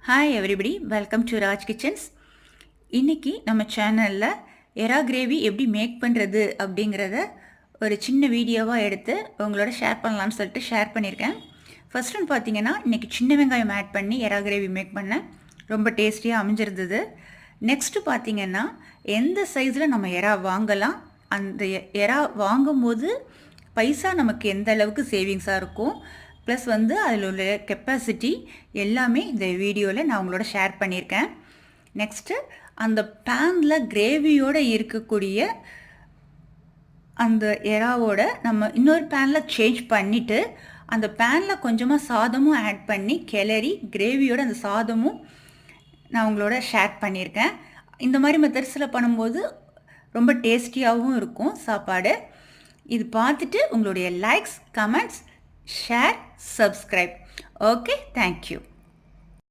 Hi everybody, welcome to Raj kitchens. இன்றைக்கி நம்ம சேனலில் எறா கிரேவி எப்படி மேக் பண்ணுறது அப்படிங்கிறத ஒரு சின்ன வீடியோவாக எடுத்து உங்களோட ஷேர் பண்ணலான்னு சொல்லிட்டு ஷேர் பண்ணியிருக்கேன். ஃபர்ஸ்ட் ஒன்று பார்த்தீங்கன்னா, இன்றைக்கி சின்ன வெங்காயம் ஆட் பண்ணி எறா கிரேவி மேக் பண்ணேன். ரொம்ப டேஸ்டியாக அமைஞ்சிருந்தது. நெக்ஸ்ட்டு பார்த்தீங்கன்னா, எந்த சைஸில் நம்ம எறா வாங்கலாம், அந்த எறா வாங்கும்போது பைசா நமக்கு எந்த அளவுக்கு சேவிங்ஸாக இருக்கும், ப்ளஸ் அதில் உள்ள கெப்பாசிட்டி எல்லாமே இந்த வீடியோவில் நான் உங்களோட ஷேர் பண்ணியிருக்கேன். நெக்ஸ்ட்டு அந்த பேனில் கிரேவியோடு இருக்கக்கூடிய அந்த எறாவோட நம்ம இன்னொரு பேனில் சேஞ்ச் பண்ணிவிட்டு அந்த பேனில் கொஞ்சமாக சாதமும் ஆட் பண்ணி கிளறி கிரேவியோட அந்த சாதமும் நான் உங்களோட ஷேர் பண்ணியிருக்கேன். இந்த மாதிரி மெத்தட்ஸில் பண்ணும்போது ரொம்ப டேஸ்டியாகவும் இருக்கும் சாப்பாடு. இது பார்த்துட்டு உங்களுடைய likes, comments, share, subscribe. Okay, thank you.